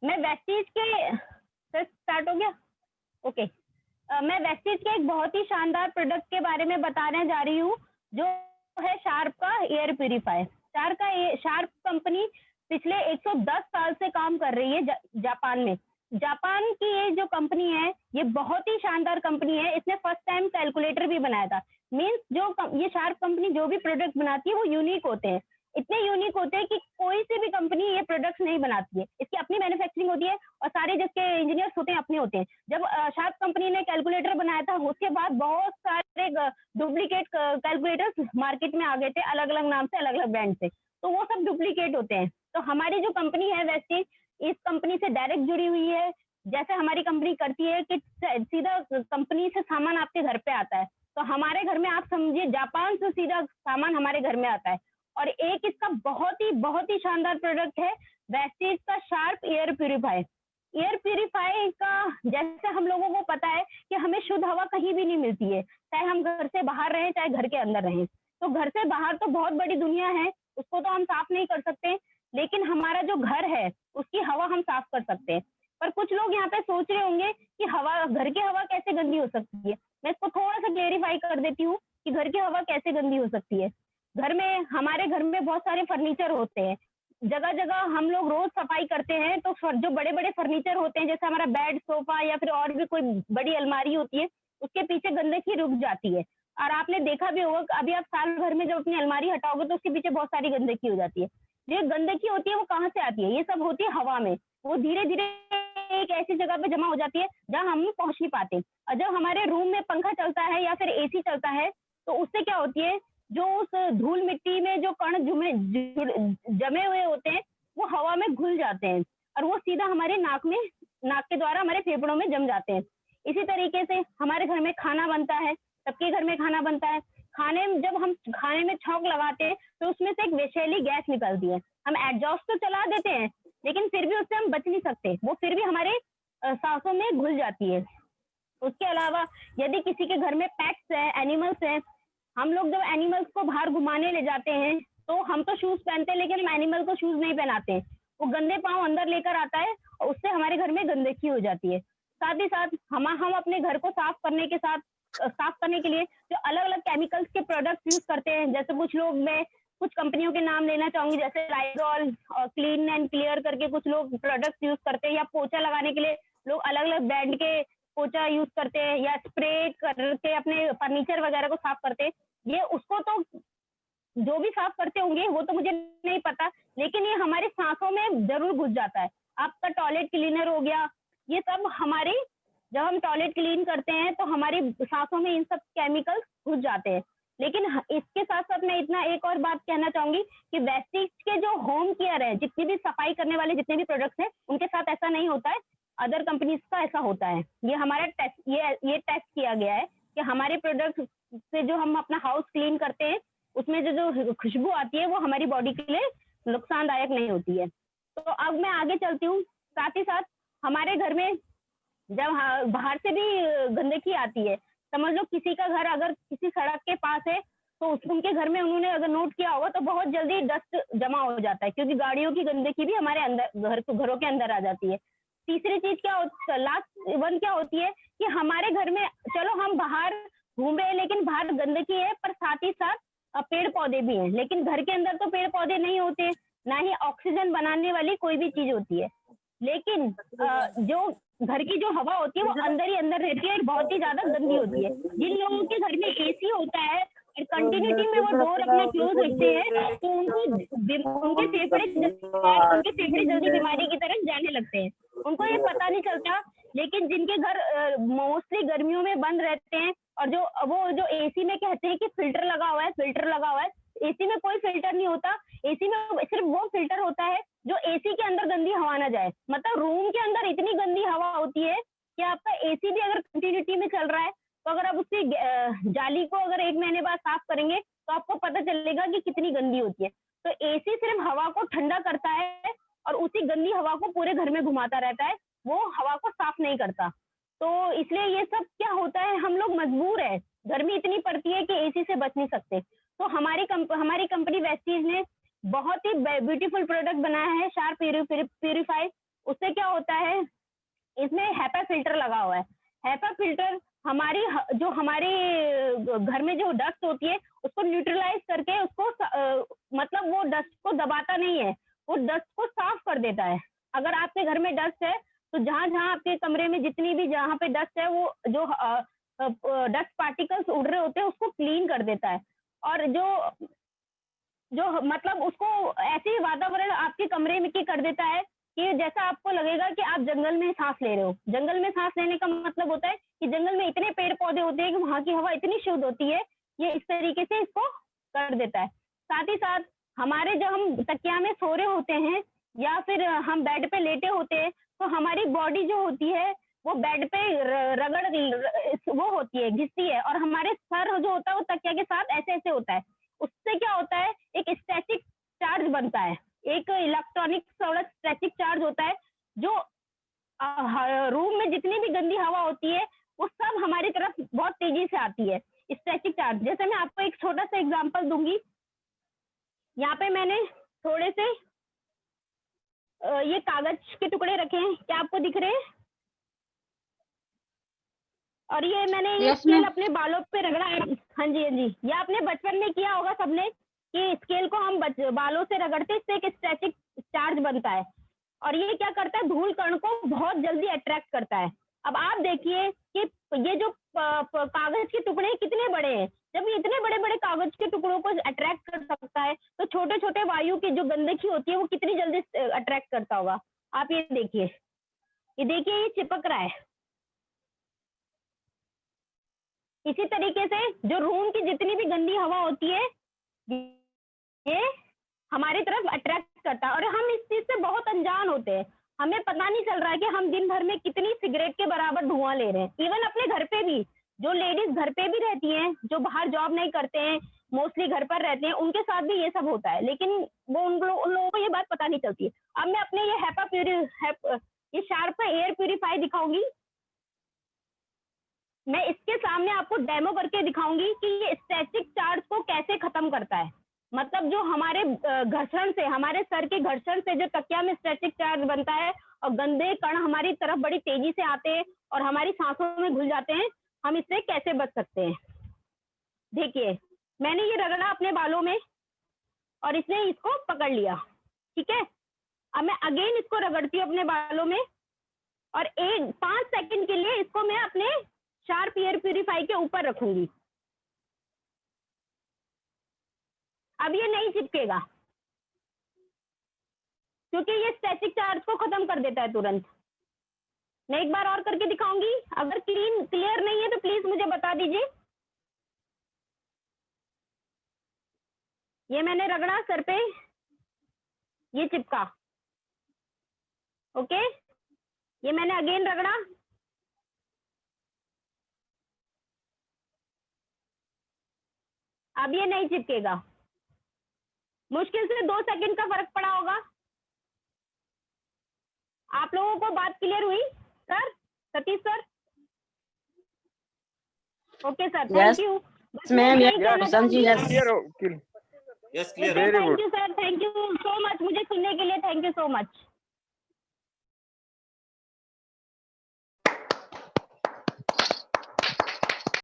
मैं वेस्टीज के sir start हो गया? ओके। मैं वेस्टीज के एक बहुत ही शानदार प्रोडक्ट के बारे में बताने जा रही हूँ, जो है शार्प का एयर प्यूरीफायर। शार्प कंपनी पिछले 110 साल से काम कर रही है जापान में। जापान की ये जो कंपनी है, ये बहुत ही शानदार कंपनी है। इसने फर्स्ट टाइम कैलकुलेटर भी बनाया था। मीन्स ये शार्प कंपनी जो भी प्रोडक्ट बनाती है वो यूनिक होते हैं। इतने यूनिक होते हैं कि कोई सी भी कंपनी ये प्रोडक्ट्स नहीं बनाती है। इसकी अपनी मैन्युफैक्चरिंग होती है और सारे जिसके इंजीनियर्स होते हैं अपने होते हैं। जब शार्प कंपनी ने कैलकुलेटर बनाया था, उसके बाद बहुत सारे डुप्लीकेट कैलकुलेटर्स मार्केट में आ गए थे, अलग अलग नाम से, अलग अलग ब्रांड से। तो वो सब डुप्लीकेट होते हैं। तो हमारी जो कंपनी है वेस्टीज, इस कंपनी से डायरेक्ट जुड़ी हुई है। जैसे हमारी कंपनी करती है कि सीधा कंपनी से सामान आपके घर पे आता है, तो हमारे घर में आप समझिए जापान से सीधा सामान हमारे घर में आता है। और एक इसका बहुत ही शानदार प्रोडक्ट है वेस्टीज का sharp air purifier. Air purifier का जैसे हम लोगों को पता है कि हमें शुद्ध हवा कहीं भी नहीं मिलती है, चाहे हम घर से बाहर रहें चाहे घर के अंदर रहें। तो घर से बाहर तो बहुत बड़ी दुनिया है, उसको तो हम साफ नहीं कर सकते, लेकिन हमारा जो घर है उसकी हवा हम साफ कर सकते हैं। पर कुछ लोग यहाँ पे सोच रहे होंगे कि घर की हवा कैसे गंदी हो सकती है। मैं इसको थोड़ा सा क्लेरिफाई कर देती हूँ कि घर की हवा कैसे गंदी हो सकती है। हमारे घर में बहुत सारे फर्नीचर होते हैं, जगह जगह हम लोग रोज सफाई करते हैं, तो जो बड़े बड़े फर्नीचर होते हैं, जैसे हमारा बेड, सोफा या फिर और भी कोई बड़ी अलमारी होती है, उसके पीछे गंदगी रुक जाती है। और आपने देखा भी होगा, अभी आप साल भर में जब अपनी अलमारी हटाओगे तो उसके पीछे बहुत सारी गंदगी हो जाती है। जो गंदगी होती है वो कहाँ से आती है? ये सब होती है हवा में। वो धीरे धीरे एक ऐसी जगह पे जमा हो जाती है जहाँ हम पहुंच नहीं पाते। और जब हमारे रूम में पंखा चलता है या फिर एसी चलता है, तो उससे क्या होती है, जो उस धूल मिट्टी में जो कण जमे हुए होते हैं, वो हवा में घुल जाते हैं और वो सीधा हमारे नाक के द्वारा हमारे फेफड़ों में जम जाते हैं। इसी तरीके से हमारे घर में खाना बनता है, सबके घर में खाना बनता है। जब हम खाने में छौंक लगाते हैं तो उसमें से एक विषैली गैस निकलती है। हम एग्जॉस्ट तो चला देते हैं, लेकिन फिर भी उससे हम बच नहीं सकते, वो फिर भी हमारे सांसों में घुल जाती है। उसके अलावा यदि किसी के घर में पेट्स है, एनिमल्स है, हम लोग जब एनिमल्स को बाहर घुमाने ले जाते हैं तो हम तो शूज पहनते हैं, लेकिन हम एनिमल को शूज नहीं पहनाते हैं। वो गंदे पाँव अंदर लेकर आता है और उससे हमारे घर में गंदगी हो जाती है। साथ ही साथ हम अपने घर को साफ करने के लिए जो अलग अलग केमिकल्स के प्रोडक्ट्स यूज करते हैं, जैसे मैं कुछ कंपनियों के नाम लेना चाहूंगी, जैसे लाइजॉल और क्लीन एंड क्लियर करके कुछ लोग प्रोडक्ट्स यूज करते हैं, या पोछा लगाने के लिए लोग अलग अलग ब्रांड के पोछा यूज करते हैं, या स्प्रे करके अपने फर्नीचर वगैरह को साफ करते हैं। ये उसको तो जो भी साफ करते होंगे वो तो मुझे नहीं पता, लेकिन ये हमारे सांसों में जरूर घुस जाता है। आपका टॉयलेट क्लीनर हो गया, ये सब जब हम टॉयलेट क्लीन करते हैं तो हमारी सांसों में इन सब केमिकल्स घुस जाते हैं। लेकिन इसके साथ साथ मैं इतना एक और बात कहना चाहूंगी कि वेस्टीज के जो होम केयर है, जितनी भी सफाई करने वाले जितने भी प्रोडक्ट्स हैं, उनके साथ ऐसा नहीं होता है। अदर कंपनीज का ऐसा होता है। ये हमारा टेस्ट ये टेस्ट किया गया है कि हमारे प्रोडक्ट से जो हम अपना हाउस क्लीन करते हैं, उसमें जो खुशबू आती है वो हमारी बॉडी के लिए नुकसानदायक नहीं होती है। तो अब मैं आगे चलती हूँ। साथ ही साथ हमारे घर में जब बाहर से भी गंदगी आती है, समझ लो किसी का घर अगर किसी सड़क के पास है, तो उनके घर में उन्होंने अगर नोट किया होगा तो बहुत जल्दी डस्ट जमा हो जाता है, क्योंकि गाड़ियों की गंदगी भी हमारे अंदर घरों के अंदर आ जाती है। तीसरी चीज लास्ट वन क्या होती है कि हमारे घर में, चलो हम बाहर घूम रहे हैं लेकिन बाहर गंदगी है, पर साथ ही साथ पेड़ पौधे भी हैं, लेकिन घर के अंदर तो पेड़ पौधे नहीं होते, ना ही ऑक्सीजन बनाने वाली कोई भी चीज होती है। लेकिन जो घर की जो हवा होती है वो अंदर ही अंदर रहती है और बहुत ही ज्यादा गंदी होती है। जिन लोगों के घर में एसी होता है और कंटिन्यूटी में वो डोर अपना क्लोज रखते हैं, तो उनके फेफड़े जल्दी बीमारी की तरफ जाने लगते हैं। उनको ये पता नहीं चलता। लेकिन जिनके घर मोस्टली गर्मियों में बंद रहते हैं, और जो एसी में कहते हैं कि फिल्टर लगा हुआ है, एसी में कोई फिल्टर नहीं होता। एसी में सिर्फ वो फिल्टर होता है जो एसी के अंदर गंदी हवा ना जाए। मतलब रूम के अंदर इतनी गंदी हवा होती है कि आपका एसी भी अगर कंटिन्यूटी में चल रहा है, तो अगर आप उसकी जाली को अगर 1 महीने बाद साफ करेंगे तो आपको पता चलेगा कि कितनी गंदी होती है। तो एसी सिर्फ हवा को ठंडा करता है और उसी गंदी हवा को पूरे घर में घुमाता रहता है, वो हवा को साफ नहीं करता। तो इसलिए ये सब क्या होता है, हम लोग मजबूर है, गर्मी इतनी पड़ती है कि एसी से बच नहीं सकते। तो हमारी कंपनी वेस्टीज ने बहुत ही ब्यूटीफुल प्रोडक्ट बनाया है, शार्प प्यूरीफाई। उससे क्या होता है, इसमें हैपा फिल्टर लगा हुआ है। हैपा फिल्टर हमारी जो हमारे घर में जो डस्ट होती है उसको न्यूट्रलाइज करके उसको मतलब वो डस्ट को दबाता नहीं है, वो डस्ट को साफ कर देता है। अगर आपके घर में डस्ट है तो जहाँ-जहाँ आपके कमरे में जितनी भी जहाँ पे डस्ट है वो जो डस्ट पार्टिकल्स उड़ रहे होते हैं उसको क्लीन कर देता है। और जो मतलब उसको ऐसे ही वातावरण आपके कमरे में की कर देता है कि जैसा आपको लगेगा कि आप जंगल में सांस ले रहे हो। जंगल में सांस लेने का मतलब होता है कि जंगल में इतने पेड़ पौधे होते हैं कि वहाँ की हवा इतनी शुद्ध होती है, ये इस तरीके से इसको कर देता है। साथ ही साथ हमारे जब हम तकिया में सो रहे होते हैं या फिर हम बेड पे लेटे होते हैं तो हमारी बॉडी जो होती है वो बेड पे वो होती है, घिसती है और हमारे सर जो होता है वो तकिया के साथ ऐसे-ऐसे होता है। उससे क्या होता है, एक स्टैटिक चार्ज बनता है, एक इलेक्ट्रॉनिक स्टैटिक चार्ज होता है जो रूम में जितनी भी गंदी हवा होती है वो सब हमारी तरफ बहुत तेजी से आती है। स्टैटिक चार्ज जैसे मैं आपको एक छोटा सा एग्जांपल दूंगी। यहाँ पे मैंने थोड़े से ये कागज के टुकड़े रखे हैं, क्या आपको दिख रहे हैं? और ये मैंने ये स्केल अपने बालों पे रगड़ा है। हाँ जी, हाँ जी, ये आपने बचपन में किया होगा सबने कि स्केल को हम बालों से रगड़ते इससे एक स्टैटिक चार्ज बनता है और ये क्या करता है, धूल कण को बहुत जल्दी अट्रैक्ट करता है। अब आप देखिए कि ये जो कागज के टुकड़े कितने बड़े हैं, जब ये इतने बड़े बड़े कागज के टुकड़ों को अट्रैक्ट कर सकता है तो छोटे छोटे वायु की जो गंदगी होती है वो कितनी जल्दी अट्रैक्ट करता होगा। आप ये देखिए, ये चिपक रहा है। इसी तरीके से जो रूम की जितनी भी गंदी हवा होती है ये हमारी तरफ अट्रैक्ट करता है और हम इस चीज से बहुत अनजान होते हैं। हमें पता नहीं चल रहा है कि हम दिन भर में कितनी सिगरेट के बराबर धुआं ले रहे हैं। इवन अपने घर पे भी जो लेडीज घर पे भी रहती हैं, जो बाहर जॉब नहीं करते हैं, मोस्टली घर पर रहते हैं, उनके साथ भी ये सब होता है, लेकिन वो उन लोगों को ये बात पता नहीं चलती है। अब मैं अपने ये शार्प एयर प्यूरिफाई दिखाऊंगी। मैं इसके सामने आपको डेमो करके दिखाऊंगी कि ये स्टैटिक चार्ज को कैसे खत्म करता है। मतलब जो हमारे घर्षण से, हमारे सर के घर्षण से जो तकिया में स्टैटिक चार्ज बनता है और गंदे कण हमारी तरफ बड़ी तेजी से आते हैं और हमारी सांसों में घुल जाते हैं, हम इससे कैसे बच सकते हैं। देखिए, मैंने ये रगड़ा अपने बालों में और इसने इसको पकड़ लिया, ठीक है। अब मैं अगेन इसको रगड़ती हूँ अपने बालों में और 5 सेकंड के लिए इसको मैं अपने शार्प एयर प्यूरिफाई के ऊपर रखूंगी। अब ये नहीं चिपकेगा क्योंकि ये स्टैटिक चार्ज को खत्म कर देता है तुरंत। मैं एक बार और करके दिखाऊंगी, अगर क्लियर नहीं है तो प्लीज मुझे बता दीजिए। ये मैंने रगड़ा सर पे, ये चिपका, ओके। ये मैंने अगेन रगड़ा, अब ये नहीं चिपकेगा। मुश्किल से 2 सेकंड का फर्क पड़ा होगा। आप लोगों को बात क्लियर हुई sir? Satish sir? Okay sir, thank you. Ma'am, Yes, clear. Thank you sir, thank you so much मुझे सुनने के लिए, थैंक यू सो मच।